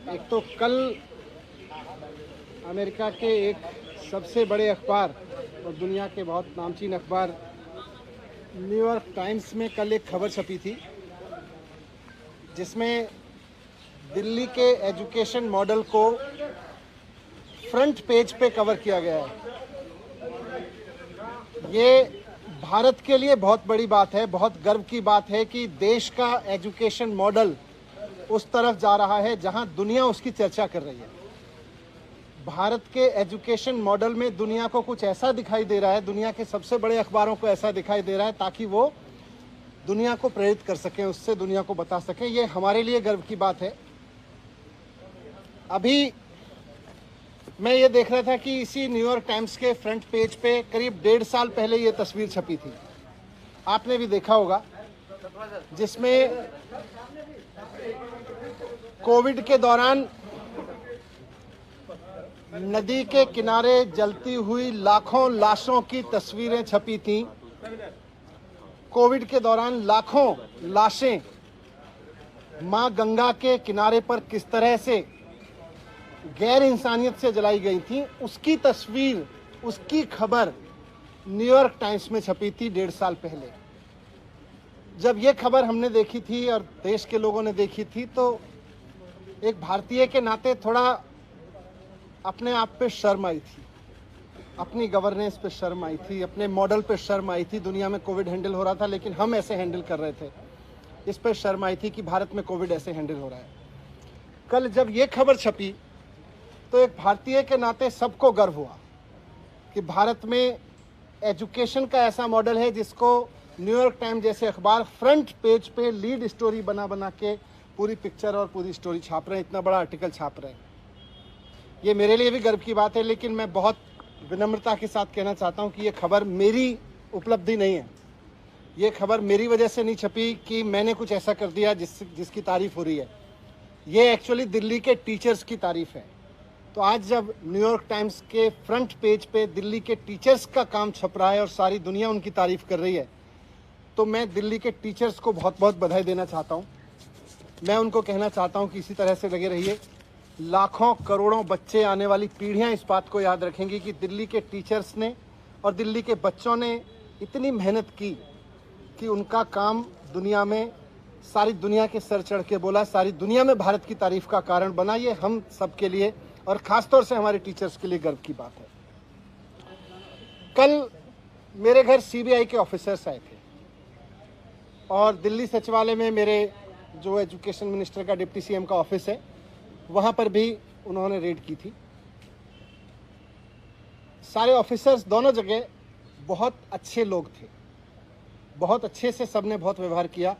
एक तो कल अमेरिका के एक सबसे बड़े अखबार और दुनिया के बहुत नामचीन अखबार न्यूयॉर्क टाइम्स में कल एक खबर छपी थी जिसमें दिल्ली के एजुकेशन मॉडल को फ्रंट पेज पे कवर किया गया है। ये भारत के लिए बहुत बड़ी बात है, बहुत गर्व की बात है कि देश का एजुकेशन मॉडल उस तरफ जा रहा है जहां दुनिया उसकी चर्चा कर रही है। भारत के एजुकेशन मॉडल में दुनिया को कुछ ऐसा दिखाई दे रहा है, दुनिया के सबसे बड़े अखबारों को ऐसा दिखाई दे रहा है ताकि वो दुनिया को प्रेरित कर सकें, उससे दुनिया को बता सकें। ये हमारे लिए गर्व की बात है। अभी मैं ये देख रहा था कि इसी न्यूयॉर्क टाइम्स के फ्रंट पेज पे करीब 1.5 साल पहले ये तस्वीर छपी थी, आपने भी देखा होगा, जिसमें कोविड के दौरान नदी के किनारे जलती हुई लाखों लाशों की तस्वीरें छपी थीं। कोविड के दौरान लाखों लाशें मां गंगा के किनारे पर किस तरह से गैर इंसानियत से जलाई गई थी, उसकी तस्वीर, उसकी खबर न्यूयॉर्क टाइम्स में छपी थी 1.5 साल पहले। जब ये खबर हमने देखी थी और देश के लोगों ने देखी थी तो एक भारतीय के नाते थोड़ा अपने आप पे शर्म आई थी, अपनी गवर्नेंस पे शर्म आई थी, अपने मॉडल पे शर्म आई थी। दुनिया में कोविड हैंडल हो रहा था लेकिन हम ऐसे हैंडल कर रहे थे, इस पे शर्म आई थी कि भारत में कोविड ऐसे हैंडल हो रहा है। कल जब ये खबर छपी तो एक भारतीय के नाते सबको गर्व हुआ कि भारत में एजुकेशन का ऐसा मॉडल है जिसको न्यूयॉर्क टाइम्स जैसे अखबार फ्रंट पेज पे लीड स्टोरी बना बना के पूरी पिक्चर और पूरी स्टोरी छाप रहे हैं, इतना बड़ा आर्टिकल छाप रहे हैं। ये मेरे लिए भी गर्व की बात है, लेकिन मैं बहुत विनम्रता के साथ कहना चाहता हूँ कि ये खबर मेरी उपलब्धि नहीं है। ये खबर मेरी वजह से नहीं छपी कि मैंने कुछ ऐसा कर दिया जिसकी तारीफ हो रही है। ये एक्चुअली दिल्ली के टीचर्स की तारीफ है। तो आज जब न्यूयॉर्क टाइम्स के फ्रंट पेज पे दिल्ली के टीचर्स का काम छप रहा है और सारी दुनिया उनकी तारीफ कर रही है, तो मैं दिल्ली के टीचर्स को बहुत बहुत बधाई देना चाहता हूँ। मैं उनको कहना चाहता हूँ कि इसी तरह से लगे रहिए। लाखों करोड़ों बच्चे, आने वाली पीढ़ियाँ इस बात को याद रखेंगी कि दिल्ली के टीचर्स ने और दिल्ली के बच्चों ने इतनी मेहनत की कि उनका काम दुनिया में, सारी दुनिया के सर चढ़ के बोला, सारी दुनिया में भारत की तारीफ का कारण बना। ये हम सब के लिए और ख़ासतौर से हमारे टीचर्स के लिए गर्व की बात है। कल मेरे घर सीबीआई के ऑफिसर्स आए थे और दिल्ली सचिवालय में मेरे जो एजुकेशन मिनिस्टर का, डिप्टी सीएम का ऑफिस है, वहाँ पर भी उन्होंने रेड की थी। सारे ऑफिसर्स दोनों जगह बहुत अच्छे लोग थे, बहुत अच्छे से सबने बहुत व्यवहार किया।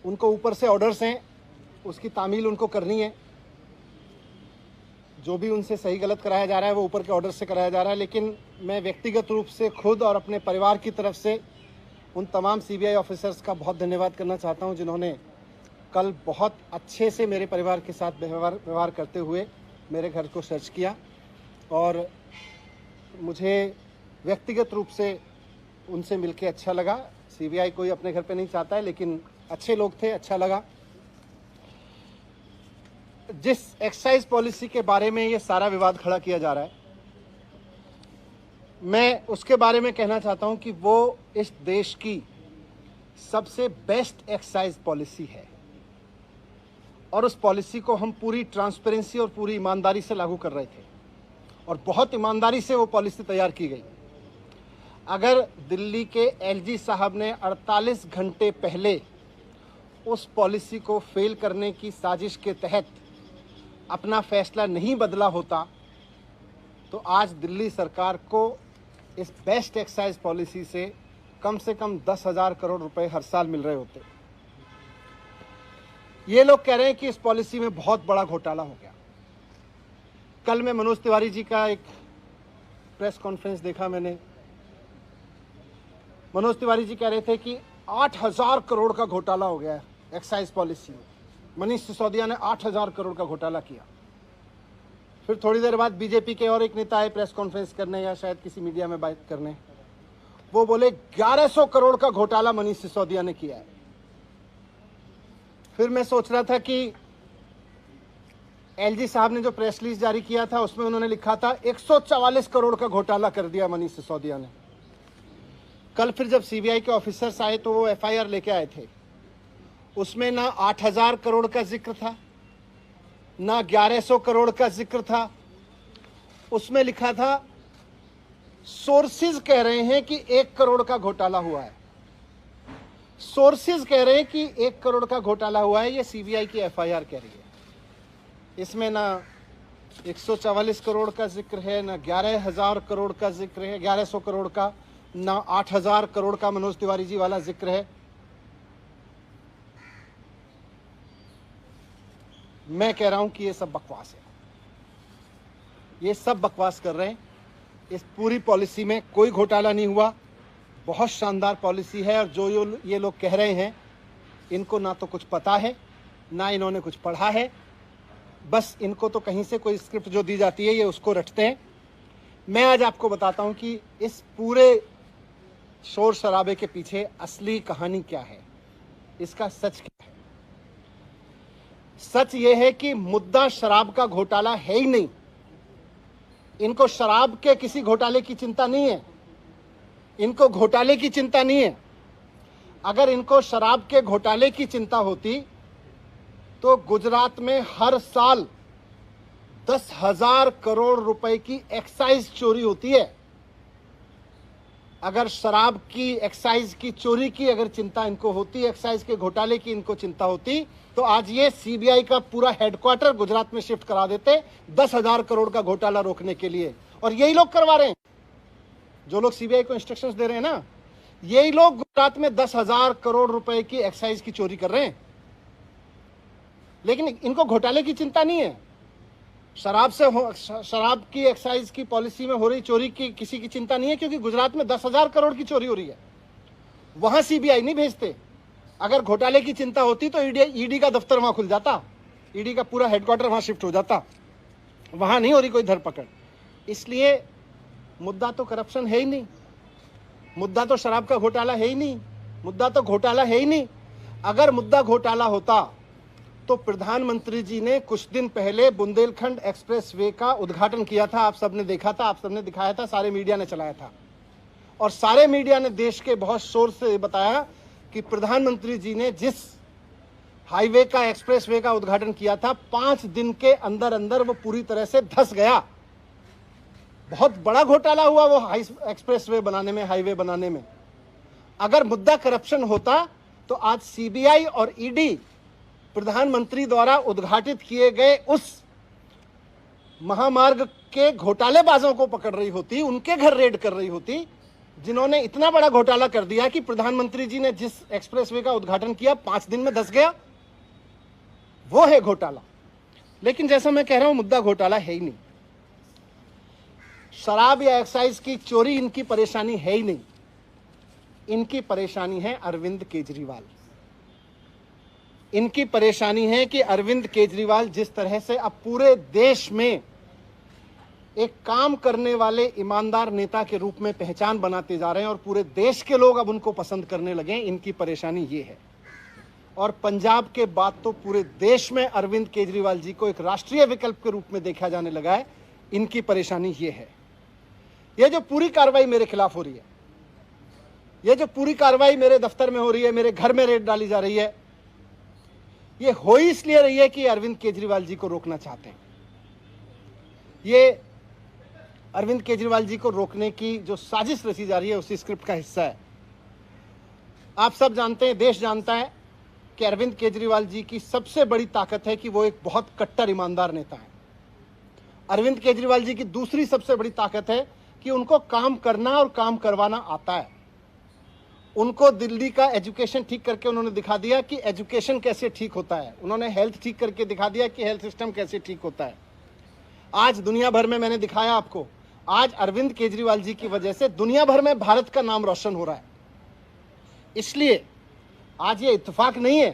उनको ऊपर से ऑर्डर्स हैं, उसकी तामील उनको करनी है। जो भी उनसे सही गलत कराया जा रहा है वो ऊपर के ऑर्डर से कराया जा रहा है। लेकिन मैं व्यक्तिगत रूप से खुद और अपने परिवार की तरफ से उन तमाम सीबीआई ऑफिसर्स का बहुत धन्यवाद करना चाहता हूं जिन्होंने कल बहुत अच्छे से मेरे परिवार के साथ व्यवहार करते हुए मेरे घर को सर्च किया। और मुझे व्यक्तिगत रूप से उनसे मिलके अच्छा लगा। सीबीआई कोई अपने घर पे नहीं चाहता है, लेकिन अच्छे लोग थे, अच्छा लगा। जिस एक्साइज पॉलिसी के बारे में ये सारा विवाद खड़ा किया जा रहा है, मैं उसके बारे में कहना चाहता हूं कि वो इस देश की सबसे बेस्ट एक्साइज पॉलिसी है और उस पॉलिसी को हम पूरी ट्रांसपेरेंसी और पूरी ईमानदारी से लागू कर रहे थे और बहुत ईमानदारी से वो पॉलिसी तैयार की गई। अगर दिल्ली के एलजी साहब ने 48 घंटे पहले उस पॉलिसी को फेल करने की साजिश के तहत अपना फैसला नहीं बदला होता तो आज दिल्ली सरकार को इस बेस्ट एक्साइज पॉलिसी से कम 10,000 करोड़ रुपए हर साल मिल रहे होते। ये लोग कह रहे हैं कि इस पॉलिसी में बहुत बड़ा घोटाला हो गया। कल मैं मनोज तिवारी जी का एक प्रेस कॉन्फ्रेंस देखा मैंने। मनोज तिवारी जी कह रहे थे कि 8,000 करोड़ का घोटाला हो गया है एक्साइज पॉलिसी में। मनीष सिसोदिया ने 8,000 करोड़ का घोटाला किया। फिर थोड़ी देर बाद बीजेपी के और एक नेता आए प्रेस कॉन्फ्रेंस करने या शायद किसी मीडिया में बात करने, वो बोले 1100 करोड़ का घोटाला मनीष सिसोदिया ने किया है। फिर मैं सोच रहा था कि एलजी साहब ने जो प्रेस रिलीज जारी किया था उसमें उन्होंने लिखा था 144 करोड़ का घोटाला कर दिया मनीष सिसोदिया ने। कल फिर जब सीबीआई के ऑफिसर्स आए तो वो एफआईआर लेके आए थे, उसमें ना 8000 करोड़ का जिक्र था, ना 1100 करोड़ का जिक्र था। उसमें लिखा था सोर्सेज कह रहे हैं कि 1 करोड़ का घोटाला हुआ है। सोर्सेज कह रहे हैं कि 1 करोड़ का घोटाला हुआ है, ये सीबीआई की एफआईआर कह रही है। इसमें ना 144 करोड़ का जिक्र है, ना 11,000 करोड़ का जिक्र है, 1100 करोड़ का, ना 8000 करोड़ का मनोज तिवारी जी वाला जिक्र है। मैं कह रहा हूं कि ये सब बकवास है, ये सब बकवास कर रहे हैं। इस पूरी पॉलिसी में कोई घोटाला नहीं हुआ, बहुत शानदार पॉलिसी है। और जो ये लोग कह रहे हैं, इनको ना तो कुछ पता है, ना इन्होंने कुछ पढ़ा है, बस इनको तो कहीं से कोई स्क्रिप्ट जो दी जाती है ये उसको रटते हैं। मैं आज आपको बताता हूं कि इस पूरे शोर शराबे के पीछे असली कहानी क्या है, इसका सच क्या है। सच ये है कि मुद्दा शराब का घोटाला है ही नहीं। इनको शराब के किसी घोटाले की चिंता नहीं है, इनको घोटाले की चिंता नहीं है। अगर इनको शराब के घोटाले की चिंता होती तो गुजरात में हर साल 10,000 करोड़ रुपए की एक्साइज चोरी होती है। अगर शराब की एक्साइज की चोरी की अगर चिंता इनको होती, एक्साइज के घोटाले की इनको चिंता होती, तो आज ये सीबीआई का पूरा हेडक्वार्टर गुजरात में शिफ्ट करा देते 10,000 करोड़ का घोटाला रोकने के लिए। और यही लोग करवा रहे हैं, जो लोग सीबीआई को इंस्ट्रक्शंस दे रहे हैं ना, यही लोग गुजरात में 10,000 करोड़ रुपए की एक्साइज की चोरी कर रहे हैं। लेकिन इनको घोटाले की चिंता नहीं है। शराब की एक्साइज की पॉलिसी में हो रही चोरी की किसी की चिंता नहीं है, क्योंकि गुजरात में 10,000 करोड़ की चोरी हो रही है, वहां सीबीआई नहीं भेजते। अगर घोटाले की चिंता होती तो ईडी का दफ्तर वहां खुल जाता, ईडी का पूरा हेडक्वार्टर वहां शिफ्ट हो जाता, वहां नहीं हो रही कोई धरपकड़। इसलिए मुद्दा तो करप्शन है ही नहीं, मुद्दा तो शराब का घोटाला है ही नहीं, मुद्दा तो घोटाला है ही नहीं। अगर मुद्दा घोटाला होता तो प्रधानमंत्री जी ने कुछ दिन पहले बुंदेलखंड एक्सप्रेस वे का उद्घाटन किया था। आप सबने देखा था, आप सबने दिखाया था, सारे मीडिया ने चलाया था, और सारे मीडिया ने देश के बहुत शोर से बताया कि प्रधानमंत्री जी ने जिस हाईवे का, एक्सप्रेस वे का उद्घाटन किया था, 5 दिन के अंदर अंदर वो पूरी तरह से धंस गया। बहुत बड़ा घोटाला हुआ वो एक्सप्रेस वे बनाने में, हाईवे बनाने में। अगर मुद्दा करप्शन होता तो आज सीबीआई और ईडी प्रधानमंत्री द्वारा उद्घाटित किए गए उस महामार्ग के घोटालेबाजों को पकड़ रही होती, उनके घर रेड कर रही होती, जिन्होंने इतना बड़ा घोटाला कर दिया कि प्रधानमंत्री जी ने जिस एक्सप्रेसवे का उद्घाटन किया 5 दिन में धंस गया। वो है घोटाला। लेकिन जैसा मैं कह रहा हूं, मुद्दा घोटाला है ही नहीं। शराब या एक्साइज की चोरी इनकी परेशानी है ही नहीं, इनकी परेशानी है अरविंद केजरीवाल। इनकी परेशानी है कि अरविंद केजरीवाल जिस तरह से अब पूरे देश में एक काम करने वाले ईमानदार नेता के रूप में पहचान बनाते जा रहे हैं और पूरे देश के लोग अब उनको पसंद करने लगे, इनकी परेशानी ये है। और पंजाब के बाद तो पूरे देश में अरविंद केजरीवाल जी को एक राष्ट्रीय विकल्प के रूप में देखा जाने लगा है, इनकी परेशानी ये है। ये जो पूरी कार्रवाई मेरे खिलाफ हो रही है, ये जो पूरी कार्रवाई मेरे दफ्तर में हो रही है, मेरे घर में रेड डाली जा रही है, ये हो ही इसलिए रही है कि अरविंद केजरीवाल जी को रोकना चाहते हैं। ये अरविंद केजरीवाल जी को रोकने की जो साजिश रची जा रही है उसी स्क्रिप्ट का हिस्सा है। आप सब जानते हैं, देश जानता है कि अरविंद केजरीवाल जी की सबसे बड़ी ताकत है कि वो एक बहुत कट्टर ईमानदार नेता है। अरविंद केजरीवाल जी की दूसरी सबसे बड़ी ताकत है कि उनको काम करना और काम करवाना आता है। उनको दिल्ली का एजुकेशन ठीक करके उन्होंने दिखा दिया कि एजुकेशन कैसे ठीक होता है। उन्होंने हेल्थ ठीक करके दिखा दिया कि हेल्थ सिस्टम कैसे ठीक होता है। आज दुनिया भर में मैंने दिखाया आपको, आज अरविंद केजरीवाल जी की वजह से दुनिया भर में भारत का नाम रोशन हो रहा है। इसलिए आज ये इत्तेफाक नहीं है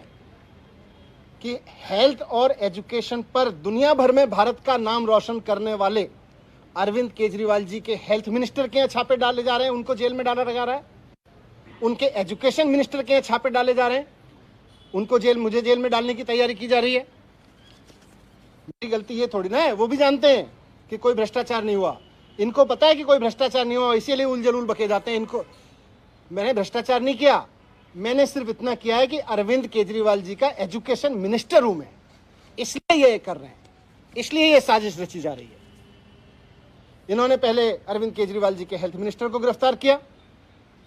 कि हेल्थ और एजुकेशन पर दुनिया भर में भारत का नाम रोशन करने वाले अरविंद केजरीवाल जी के हेल्थ मिनिस्टर के छापे डाले जा रहे हैं, उनको जेल में डाला जा रहा है। उनके एजुकेशन मिनिस्टर के छापे डाले जा रहे हैं, उनको मुझे जेल में डालने की तैयारी की जा रही है। मेरी गलती ये थोड़ी ना है, वो भी जानते हैं कि कोई भ्रष्टाचार नहीं हुआ। इनको पता है कि कोई भ्रष्टाचार नहीं हुआ, इसीलिए उलझुल बके जाते हैं। इनको मैंने भ्रष्टाचार नहीं किया, मैंने सिर्फ इतना किया है कि अरविंद केजरीवाल जी का एजुकेशन मिनिस्टर हूं मैं, इसलिए ये कर रहे हैं, इसलिए ये साजिश रची जा रही है। इन्होंने पहले अरविंद केजरीवाल जी के हेल्थ मिनिस्टर को गिरफ्तार किया,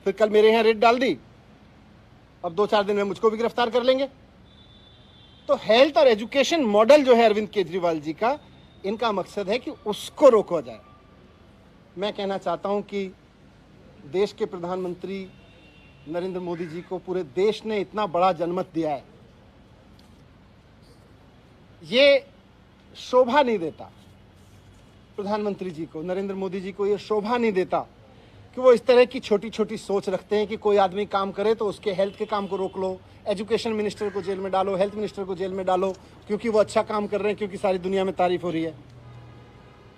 फिर कल मेरे यहां रेड डाल दी, अब 2-4 दिन में मुझको भी गिरफ्तार कर लेंगे। तो हेल्थ और एजुकेशन मॉडल जो है अरविंद केजरीवाल जी का, इनका मकसद है कि उसको रोका जाए। मैं कहना चाहता हूं कि देश के प्रधानमंत्री नरेंद्र मोदी जी को पूरे देश ने इतना बड़ा जनमत दिया है, ये शोभा नहीं देता प्रधानमंत्री जी को, नरेंद्र मोदी जी को ये शोभा नहीं देता कि वो इस तरह की छोटी छोटी सोच रखते हैं कि कोई आदमी काम करे तो उसके हेल्थ के काम को रोक लो, एजुकेशन मिनिस्टर को जेल में डालो, हेल्थ मिनिस्टर को जेल में डालो, क्योंकि वो अच्छा काम कर रहे हैं, क्योंकि सारी दुनिया में तारीफ हो रही है।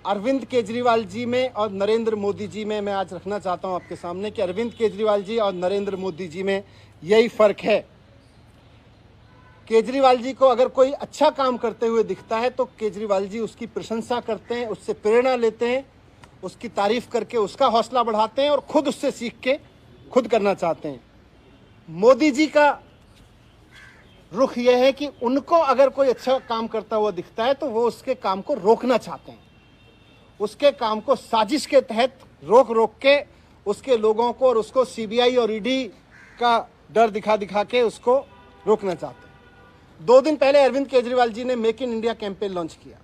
अरविंद केजरीवाल जी में और नरेंद्र मोदी जी में मैं आज रखना चाहता हूं आपके सामने कि अरविंद केजरीवाल जी और नरेंद्र मोदी जी में यही फर्क है। केजरीवाल जी को अगर कोई अच्छा काम करते हुए दिखता है तो केजरीवाल जी उसकी प्रशंसा करते हैं, उससे प्रेरणा लेते हैं, उसकी तारीफ करके उसका हौसला बढ़ाते हैं और खुद उससे सीख के खुद करना चाहते हैं। मोदी जी का रुख यह है कि उनको अगर कोई अच्छा काम करता हुआ दिखता है तो वो उसके काम को रोकना चाहते हैं, उसके काम को साजिश के तहत रोक के उसके लोगों को और उसको सीबीआई और ईडी का डर दिखा दिखा के उसको रोकना चाहते हैं। 2 दिन पहले अरविंद केजरीवाल जी ने make in India campaign launch किया।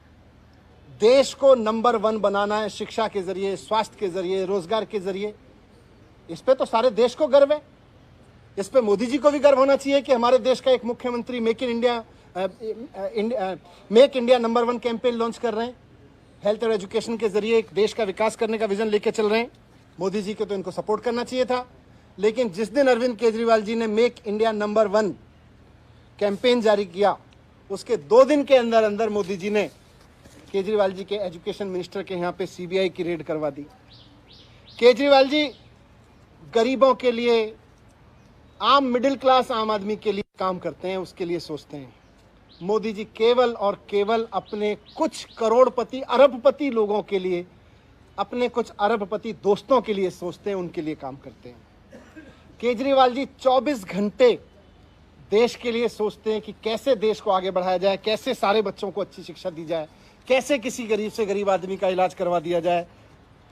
देश को नंबर 1 बनाना है, शिक्षा के जरिए, स्वास्थ्य के जरिए, रोजगार के जरिए। इस पे तो सारे देश को गर्व है, इस पे मोदी जी को भी गर्व होना चाहिए कि हमारे देश का एक मुख्यमंत्री make India number 1 campaign launch कर रहे हैं, हेल्थ और एजुकेशन के जरिए एक देश का विकास करने का विजन लेके चल रहे हैं। मोदी जी को तो इनको सपोर्ट करना चाहिए था। लेकिन जिस दिन अरविंद केजरीवाल जी ने मेक इंडिया नंबर 1 कैंपेन जारी किया, उसके 2 दिन के अंदर अंदर मोदी जी ने केजरीवाल जी के एजुकेशन मिनिस्टर के यहाँ पे सीबीआई की रेड करवा दी। केजरीवाल जी गरीबों के लिए, आम मिडिल क्लास आम आदमी के लिए काम करते हैं, उसके लिए सोचते हैं। मोदी जी केवल और केवल अपने कुछ करोड़पति अरबपति लोगों के लिए, अपने कुछ अरबपति दोस्तों के लिए सोचते हैं, उनके लिए काम करते हैं। केजरीवाल जी 24 घंटे देश के लिए सोचते हैं कि कैसे देश को आगे बढ़ाया जाए, कैसे सारे बच्चों को अच्छी शिक्षा दी जाए, कैसे किसी गरीब से गरीब आदमी का इलाज करवा दिया जाए।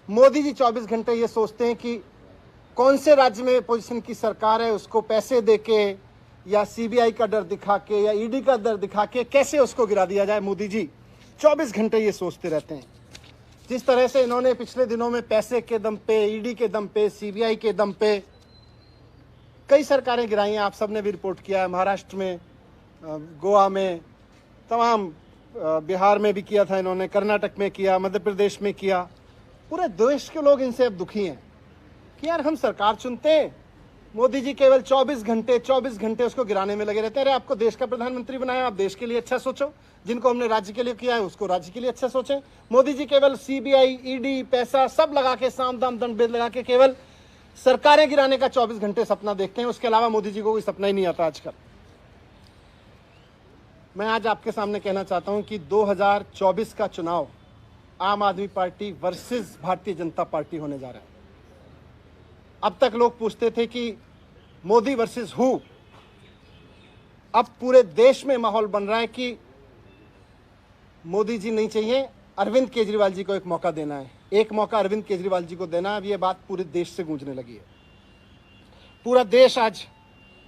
मोदी जी 24 घंटे ये सोचते हैं कि कौन से राज्य में पोजीशन की सरकार है, उसको पैसे देके या सीबीआई का डर दिखा के या ईडी का डर दिखा के कैसे उसको गिरा दिया जाए। मोदी जी 24 घंटे ये सोचते रहते हैं। जिस तरह से इन्होंने पिछले दिनों में पैसे के दम पे, ईडी के दम पे, सीबीआई के दम पे कई सरकारें गिराई हैं, आप सबने भी रिपोर्ट किया है। महाराष्ट्र में, गोवा में, तमाम बिहार में भी किया था इन्होंने, कर्नाटक में किया, मध्य प्रदेश में किया। पूरे देश के लोग इनसे अब दुखी हैं कि यार हम सरकार चुनते हैं, मोदी जी केवल 24 घंटे उसको गिराने में लगे रहते हैं। अरे आपको देश का प्रधानमंत्री बनाया, आप देश के लिए अच्छा सोचो, जिनको हमने राज्य के लिए किया है उसको राज्य के लिए अच्छा सोचें। मोदी जी केवल सीबीआई, ईडी, पैसा सब लगा के, साम दाम दंड भेद लगा के केवल सरकारें गिराने का 24 घंटे सपना देखते हैं। उसके अलावा मोदी जी को कोई सपना ही नहीं आता आजकल। मैं आज आपके सामने कहना चाहता हूं कि 2024 का चुनाव आम आदमी party versus Bharatiya Janata party होने जा रहा है। अब तक लोग पूछते थे कि मोदी वर्सेस हु, अब पूरे देश में माहौल बन रहा है कि मोदी जी नहीं चाहिए, अरविंद केजरीवाल जी को एक मौका देना है, एक मौका अरविंद केजरीवाल जी को देना है। अब ये बात पूरे देश से गूंजने लगी है। पूरा देश आज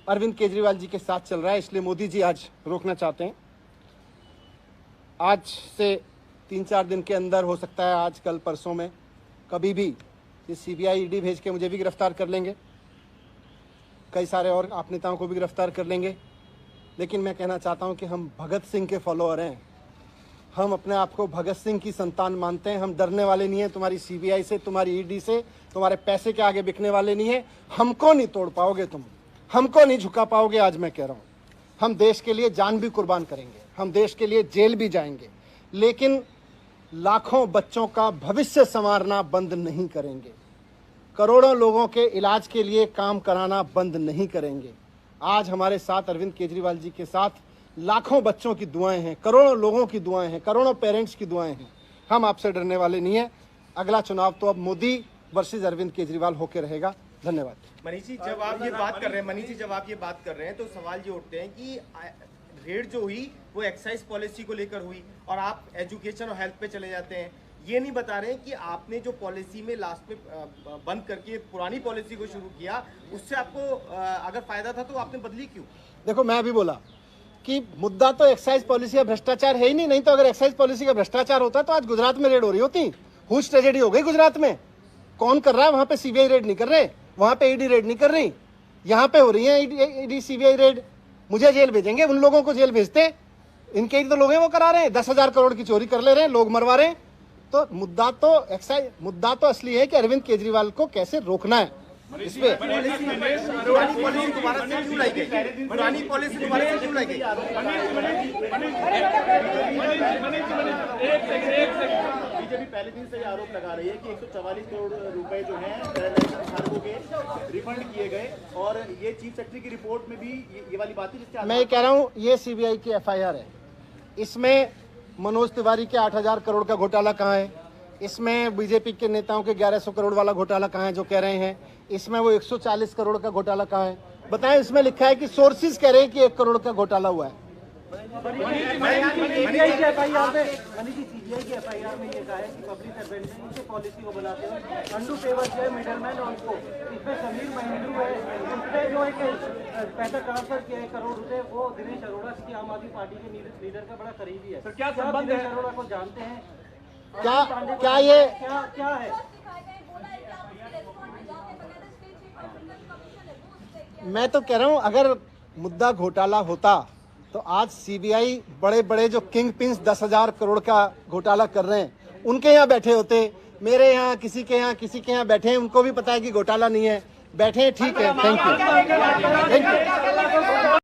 अरविंद केजरीवाल जी के साथ चल रहा है, इसलिए मोदी जी आज रोकना चाहते हैं। आज से 3-4 दिन के अंदर, हो सकता है आज, कल, परसों में, कभी भी ये सीबीआई, ईडी भेज के मुझे भी गिरफ्तार कर लेंगे, कई सारे और आप नेताओं को भी गिरफ्तार कर लेंगे। लेकिन मैं कहना चाहता हूं कि हम भगत सिंह के फॉलोअर हैं, हम अपने आप को भगत सिंह की संतान मानते हैं। हम डरने वाले नहीं हैं तुम्हारी सीबीआई से, तुम्हारी ईडी से, तुम्हारे पैसे के आगे बिकने वाले नहीं है। हमको नहीं तोड़ पाओगे तुम, हमको नहीं झुका पाओगे। आज मैं कह रहा हूं, हम देश के लिए जान भी कुर्बान करेंगे, हम देश के लिए जेल भी जाएंगे, लेकिन लाखों बच्चों का भविष्य संवारना बंद नहीं करेंगे, करोड़ों लोगों के इलाज के लिए काम कराना बंद नहीं करेंगे। आज हमारे साथ अरविंद केजरीवाल जी के साथ लाखों बच्चों की दुआएं हैं, करोड़ों लोगों की दुआएं हैं, करोड़ों पेरेंट्स की दुआएं हैं। हम आपसे डरने वाले नहीं है। अगला चुनाव तो अब मोदी वर्सेस अरविंद केजरीवाल होकर रहेगा। धन्यवाद। मनीष जी, जब आप ये बात कर रहे हैं तो सवाल ये उठते हैं कि रेड जो हुई वो एक्साइज पॉलिसी को लेकर हुई और आप एजुकेशन और हेल्थ पे चले जाते हैं। ये नहीं बता रहे हैं कि आपने जो पॉलिसी में लास्ट में बंद करके पुरानी पॉलिसी को शुरू किया, उससे आपको अगर फायदा था तो आपने बदली क्यों? देखो, मैं अभी बोला कि मुद्दा तो एक्साइज पॉलिसी या भ्रष्टाचार है ही नहीं तो अगर एक्साइज पॉलिसी का भ्रष्टाचार होता तो आज गुजरात में रेड हो रही होती। हुज ट्रेजेडी हो गई गुजरात में। कौन कर रहा है वहां पे? सीबीआई रेड नहीं कर रहे, वहां पे ईडी रेड नहीं कर रही, यहाँ पे हो रही है ईडी सीबीआई रेड। मुझे जेल भेजेंगे, उन लोगों को जेल भेजते। इनके ही तो लोग हैं वो करा रहे हैं, 10,000 करोड़ की चोरी कर ले रहे हैं, लोग मरवा रहे हैं। तो मुद्दा तो असली है कि अरविंद केजरीवाल को कैसे रोकना है। इस पे पुरानी पॉलिसी दोबारा से क्यों लाई गई? पुरानी पॉलिसी दोबारा से क्यों लाई गई? बीजेपी पहले दिन से ये आरोप लगा रही है कि 144 करोड़ रुपए जो हैं धारकों के रिफंड किए गए और ये चीफ सेक्रेटरी की रिपोर्ट में भी ये वाली बात है जिससे मैं कह रहा हूँ ये सीबीआई की एफआईआर है। इसमें मनोज तिवारी के 8,000 करोड़ का घोटाला कहाँ है? इसमें बीजेपी के नेताओं के 1100 करोड़ वाला घोटाला कहाँ है जो कह रहे हैं? इसमें वो 140 करोड़ का घोटाला कहाँ है? बताएं। इसमें लिखा है कि सोर्सेज कह रहे हैं कि 1 करोड़ का घोटाला हुआ है। सीबीआई की एफआईआर में ये कहा है कि पब्लिक सर्वेंट ने इनसे पॉलिसी को बनाते हुए अंडू फेवर जो है मिडलमैन और उसको इसमें समीर महिंद्रू है, उससे जो एक पैसा ट्रांसफर किया 1 करोड़ रुपए, वो दिनेश अरोड़ा की आम आदमी पार्टी के लीडर का बड़ा करीबी है। सर, क्या संबंध है? दिनेश अरोड़ा को जानते हैं? क्या ये क्या है? मैं तो कह रहा हूं अगर मुद्दा घोटाला होता तो आज सीबीआई बड़े बड़े जो किंग पिंस 10,000 करोड़ का घोटाला कर रहे हैं उनके यहाँ बैठे होते। मेरे यहाँ किसी के यहाँ बैठे हैं, उनको भी पता है कि घोटाला नहीं है, बैठे हैं। ठीक है, थैंक यू।